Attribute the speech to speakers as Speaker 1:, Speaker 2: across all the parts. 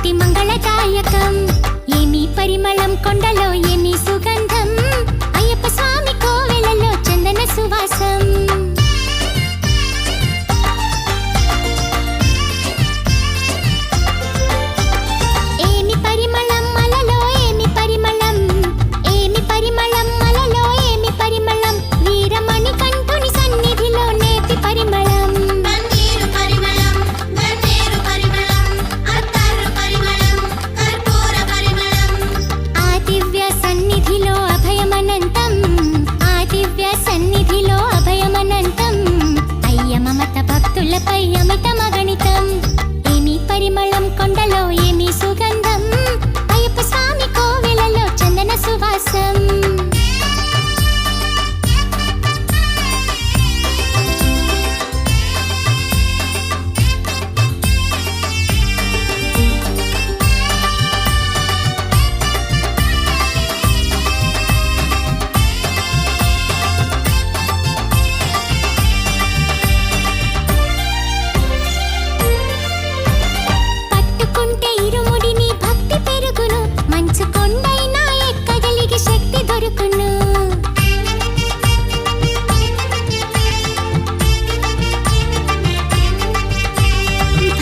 Speaker 1: అతి మంగళదాయకం. ఏమి పరిమళం కొండలో ఏమి సుగంధం, అయ్యప్ప స్వామి కోవెలలో చందన సువాసం. ఏమి పరిమళం మలలో ఏమి పరిమళం, ఏమి పరిమళం మలలో ఏమి పరిమళం, వీరమణి కంఠుని సన్నిధిలో నేతి పరిమళం. సన్నిధిలో అభయమనంతం, అయ్య మమత భక్తులపై అమిత మగణితం. ఏమి పరిమళం కొండలో ఏమి సుగంధం, అయ్యప్ప స్వామి కోవెలలో చందన సువాసం.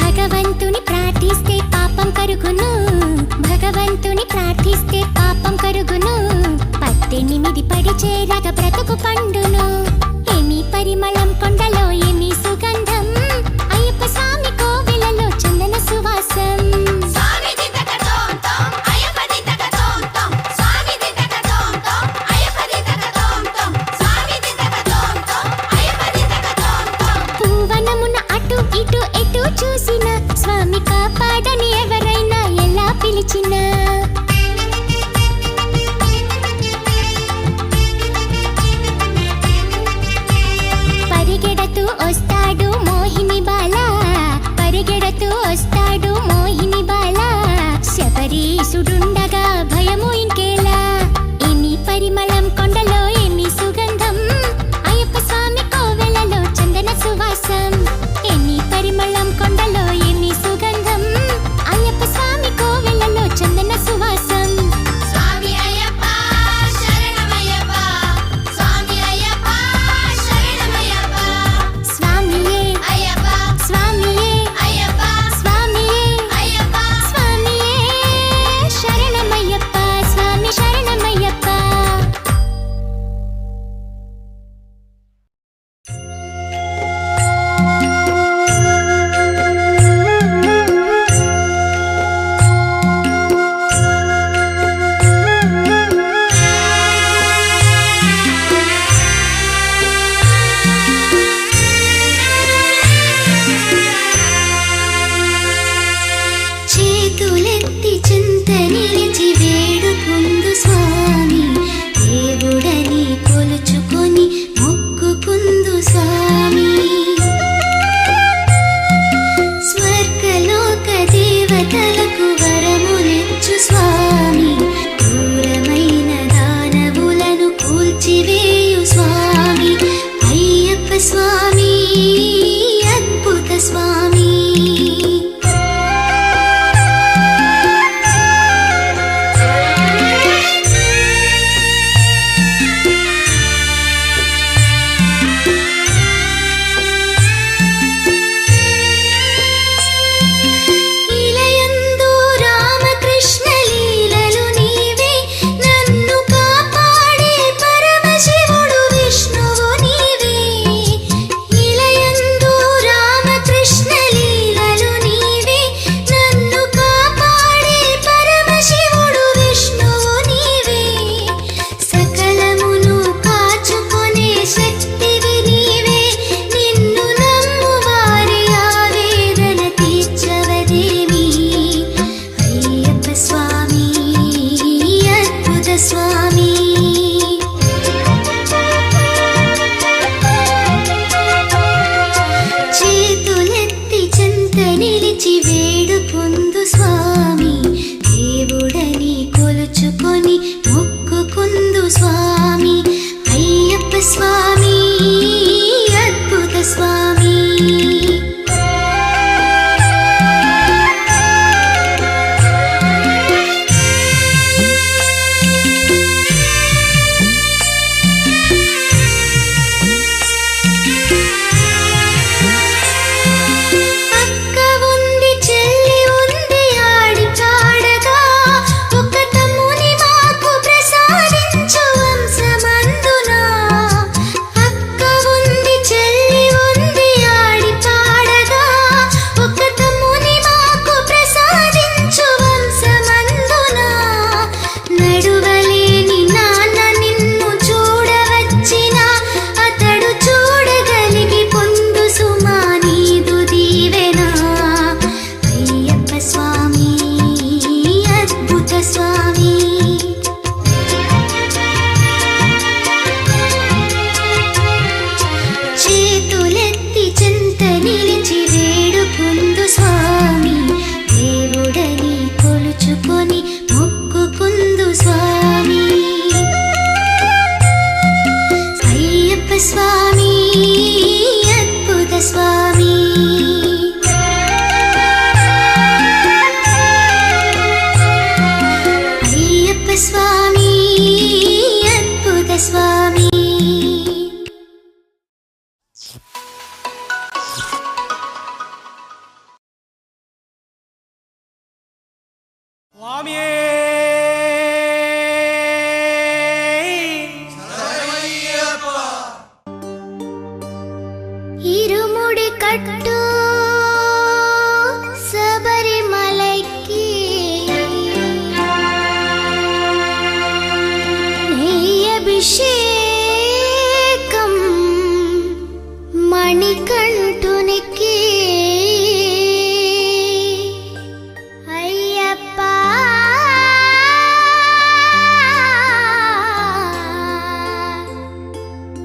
Speaker 1: భగవంతుని ప్రార్థిస్తే పాపం కరుగును, భగవంతుని ప్రార్థిస్తే పాపం కరుగును, 18 పడి చేరగ బ్రతుకు పండును. ఏమి పరిమళం కొండలో ఏమి సుగంధం, అయ్యప్ప స్వామి కోవెలలో చందన సువాసం. పూవనమున అటు ఇటు ఎటు చూసిన, స్వామి కాపాడని ఎవరైనా ఎలా పిలిచినా. పరిగెడుతూ వస్తాడు మోహిని బాల, పరిగెడుతూ వస్తాడు మోహిని బాల, శబరీసుడుండగా భయము ఇంకేలా. ఏమి పరిమళం కొండలో ఏమి సుగంధం, అయ్యప్ప స్వామి కోవెలలో చందన సువాసం. ఏమి పరిమళం కొండలో ఏమి సుగంధం, అయ్యప్ప స్వామి కోవెలలో చందన సువాసం. స్వామి అయ్యప్ప శరణమయ్యప్ప, స్వామి అయ్యప్ప శరణమయ్యప్ప, స్వామియే అయ్యప్ప, స్వామియే అయ్యప్ప, స్వామియే అయ్యప్ప, స్వామియే శరణమయ్యప్ప, స్వామి శరణమయ్యప్ప. చేతులెత్తి చింత నిలిచి వేడుకుందు స్వామి, దేవుడని కొలుచుకొని మొక్కుకుందు స్వామి. స్వర్గలోక దేవతలకు వరములిచ్చు స్వామి, క్రూరమైన దానవులను కూల్చివేయు స్వామి. అయ్యప్ప స్వామి అద్భుత స్వామి. ఇలయందు రామకృష్ణ లీలలు నీవే, నన్ను కాపాడే పరమశివుడు విష్ణువు నీవే. ఇలయందు రామకృష్ణ లీలలు నీవే, నన్ను కాపాడే పరమశివుడు విష్ణువు నీవే. సకలమును కాచుకొనే శక్తివి నీవే, నిన్ను నమ్ము వారి ఆవేదన తీర్చవదేమి. అయ్యప్ప స్వామి అద్భుత స్వామి. చేతులెత్తి చెంత నిలిచి వేడుకుందు స్వామి, దేవుడని కొలుచుకొని మొక్కుకుందు స్వామి. అయ్యప్ప స్వామి అద్భుత స్వామి. కట్టు శబరిమలైకి నెయ్యభిషేకం మణికంఠునికి అయ్యప్ప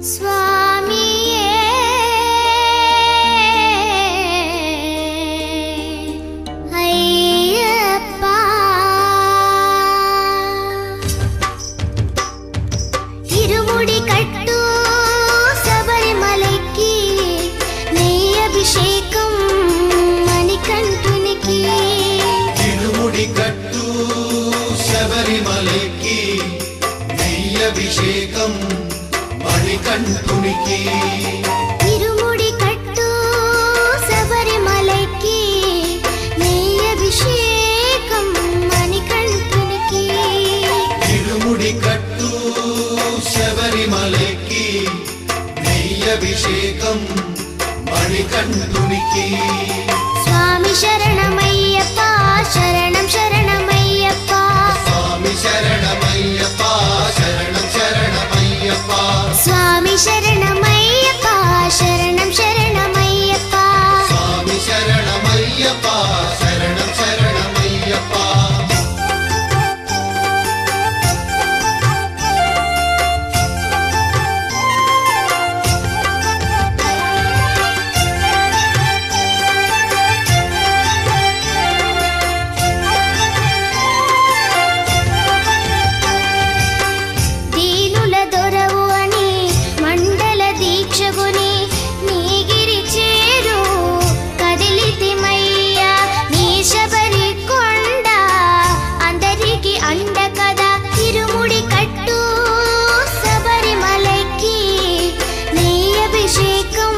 Speaker 1: స్వామియే అయ్యప్ప ఇరుముడి కట్టు శబరిమలైకి నెయ్యభిషేకం మణికంఠునికి
Speaker 2: ఇరుముడి కట్టు శబరిమలైకి నెయ్యభిషేకం మణికంఠునికి
Speaker 1: ఇరుముడి కట్టు శబరిమలైకి నెయ్యభిషేకం మణికంఠునికి
Speaker 2: ఇరుముడి కట్టు శబరిమలైకి నెయ్యభిషేకం మణికంఠునికి
Speaker 1: స్వామి శరణమయ్యప్ప శరణం శరణమయ్యప్ప
Speaker 2: స్వామి శరణమయ్యప్ప శరణం శరణమయ్యప్ప
Speaker 1: స్వామి శరణమయ్యప్ప శరణం శరణమయ్యప్ప
Speaker 2: స్వామి శరణమయ్యప్ప శరణం శరణమయ్యప్ప
Speaker 1: దీనుల దొరవు అని మండల దీక్షగుని నీగిరి చేరు కదిలితిమయ్యా నీ శబరి కొండ అందరికి అండ కదా ఇరుముడి కట్టు శబరిమలైకి నెయ్యభిషేకం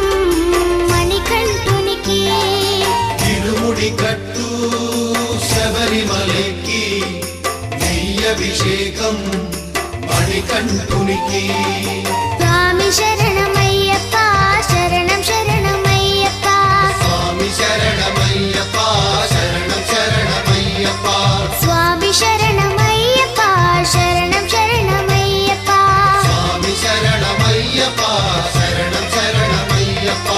Speaker 1: మణికంఠునికి
Speaker 2: ఇరుముడి కట్టు శబరిమలైకి నెయ్యభిషేకం మణికంఠునికి
Speaker 1: స్వామి శరణమయ్యప్ప శరణం శరణమయ్యప్ప
Speaker 2: స్వామి శరణమయ్యప్ప శరణం శరణమయ్యప్ప
Speaker 1: స్వామి శరణమయ్యప్ప శరణం శరణమయ్యప్ప
Speaker 2: స్వామి శరణమయ్యప్ప శరణం శరణమయ్యప్ప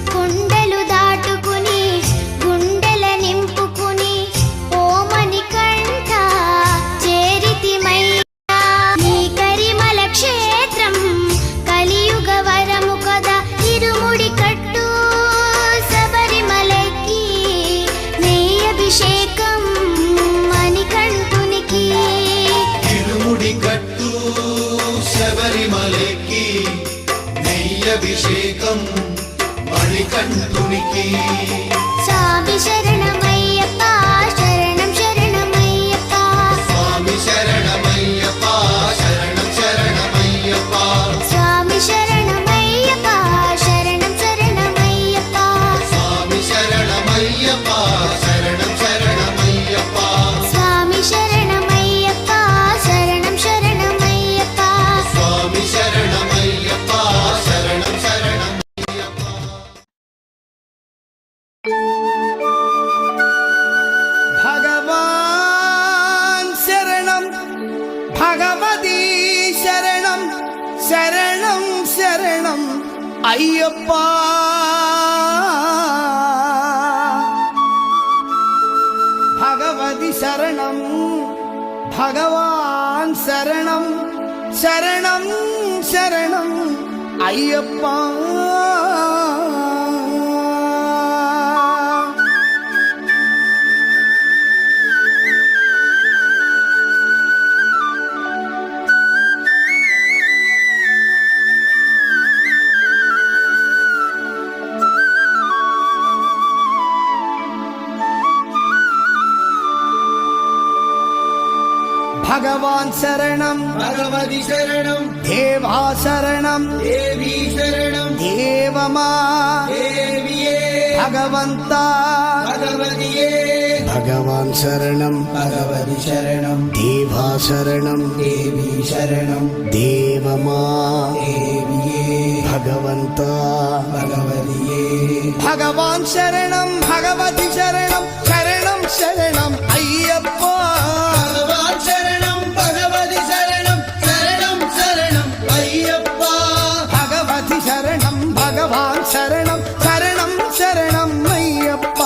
Speaker 1: కొండలు దాటుకుని గుండెల నింపుకుని ఓమని కంఠ చేరితిమయ్యా నీ కరిమల క్షేత్రం కలియుగ వరము కదా ఇరుముడి కట్టు శబరిమలైకి నెయ్యభిషేకం మణికంఠునికి
Speaker 2: ఇరుముడి కట్టు శబరిమలైకి నెయ్యభిషేకం మణికంఠునికి
Speaker 1: స్వామి శరణమయ్యప్ప శరణం శరణమయ్యప్ప
Speaker 2: స్వామి శరణమయ్యప్ప శరణం శరణమయ్యప్ప
Speaker 1: స్వామి శరణమయ్యప్ప శరణం శరణమయ్యప్ప
Speaker 2: స్వామి శరణమయ్యప్ప శరణం శరణమయ్యప్ప
Speaker 1: స్వామి శరణమయ్యప్ప శరణం శరణమయ్యప్ప
Speaker 2: స్వామి శరణమయ్యప్ప శరణం శరణమయ్యప్ప
Speaker 3: భగవాన్ శరణం భగవదీ శరణం శరణం శరణం అయ్యప్ప భగవది శరణం భగవాన్ శరణం శరణం శరణం అయ్యప్ప భగవాన్ భగవాన్ శరణం
Speaker 2: భగవతి శరణం
Speaker 3: దేవా శరణం
Speaker 2: దేవీ శరణం
Speaker 3: దేవమా
Speaker 2: దేవియే
Speaker 3: భగవంత
Speaker 2: భగవతియే
Speaker 3: భగవాన్ శరణం
Speaker 2: భగవతి శరణం
Speaker 3: దేవా శరణం
Speaker 2: దేవీ శరణం
Speaker 3: దేవమా
Speaker 2: దేవియే
Speaker 3: భగవంత
Speaker 2: భగవతియే
Speaker 3: భగవాన్ శరణం భగవతి శరణం శరణం శరణం అయ్యప్ప
Speaker 2: భగవాన్ శరణం భగవతి శరణం శరణం శరణం అయ్యప్ప
Speaker 3: భగవతి శరణం భగవాన్ శరణం శరణం శరణం అయ్యప్ప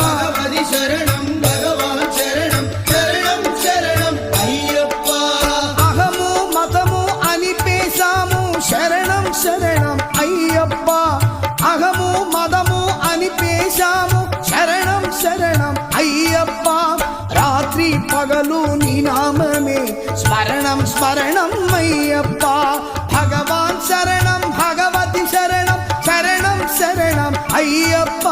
Speaker 2: భగవతి శరణం భగవాన్ శరణం శరణం శరణం అయ్యప్ప
Speaker 3: అహము మతము అనిపేశాము శరణం శరణం అయ్యప్ప అహము మదము అనిపేశాము శరణం శరణం అయ్యప్ప రాత్రి పగలు నీ నామమే స్మరణం స్మరణం అయ్యప్ప భగవాన్ శరణం భగవతి శరణం శరణం శరణం అయ్యప్ప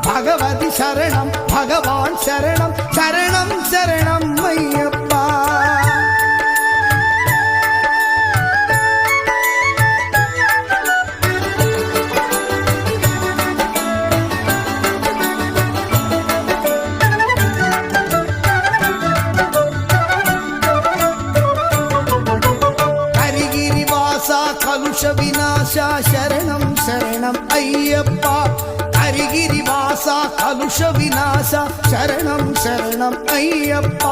Speaker 3: భగవతి శరణం భగవాన్ శరణం శరణం శరణం అయ్యప్ప కలుష వినాశ శరణం శరణం అయ్యప్ప హరిగిరివాస కలుష వినాశ శరణం శరణం అయ్యప్ప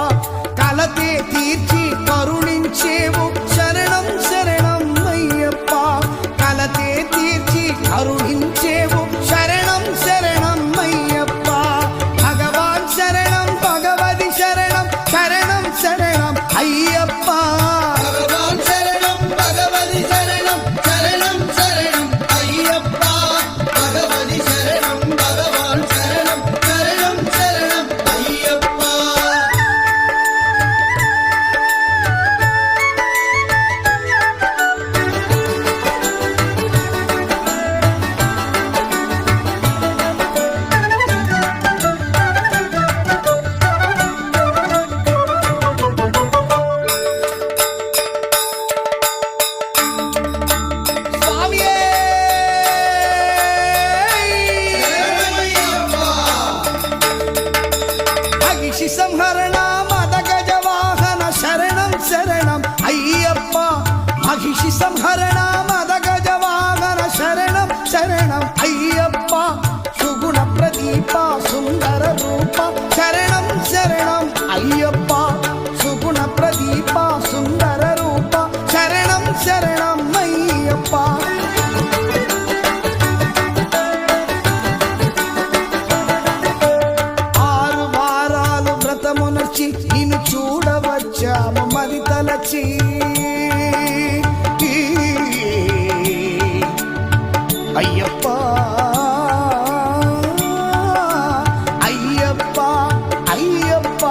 Speaker 3: కలతే తీర్చి కరుణించేవు శరణం శరణం అయ్యప్ప కలతే తీర్చి కరుణించేవు శరణం శరణం అయ్యప్ప భగవాన్ శరణం భగవతి శరణం శరణం శరణం అయ్యప్ప
Speaker 2: భగవాన్ శరణం భగవతి శరణం శరణం శరణం అయ్యప్ప భగవతి శరణం భగవాన్ శరణం శరణం శరణం అయ్యప్ప
Speaker 3: స్వామియే అగిషి సంహరణ మద గజ వాహన శరణం శరణం అయ్యప్ప మహిషి సంహరణ మద గజ వాహన శరణం శరణం అయ్యప్ప సుగుణ ప్రదీప సుందర రూప శరణం శరణం అయ్యప్ప సుగుణ ప్రదీప సుందర రూప శరణం శరణం అయ్యప్ప ఆరు వారాలు వ్రతమునర్చి నిన్ను చూడవచ్చాము మరి తలచి అయ్యప్ప అయ్యప్ప అయ్యప్ప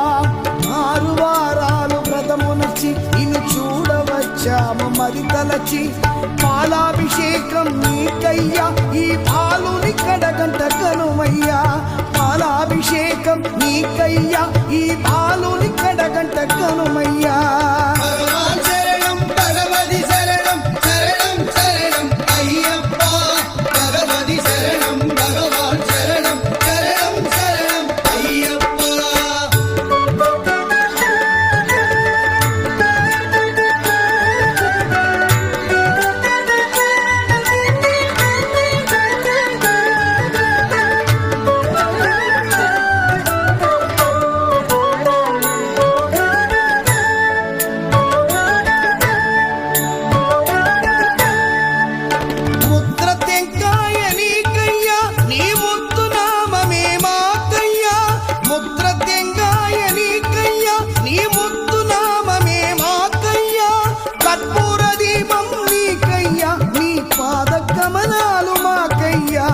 Speaker 3: ఆరు వారాలు వ్రతమునర్చి నిన్ను చూడవచ్చాము మరి తలచి పాలాభిషేకం నీకయ్యా ఈ పాలుని కడగంట కనుమయ్యా పాలాభిషేకం నీకయ్యా ఈ పాలుని కడగంట కనుమయ్యా
Speaker 2: భగవాన్ శరణం భగవతి శరణం శరణం శరణం అయ్యప్ప భగవతి శరణం భగవాన్ శరణం శరణం శరణం అయ్యప్ప
Speaker 3: ముద్ర తెంకాయ నీకయ్యా నీ ముద్దు నామమే మాకయ్యా ముద్ర తెంకాయ నీకయ్యా నీ ముద్దు నామమే మాకయ్యా కర్పూర దీపం నీకయ్యా నీ పాద కమలాలు మాకయ్యా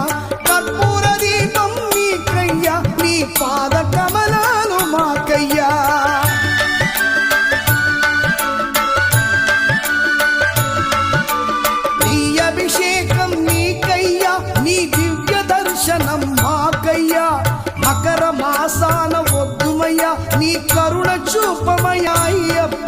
Speaker 3: కర్పూర దీపం నీకయ్యా నీ పాద కమలాలు మాకయ్యా నీ అభిషేకం నీకయ్యా నీ దివ్య దర్శనం మాకయ్యా మకర మాసాన వద్దుమయ్యా నీ కరుణ చూపమయ్యా అయ్యప్ప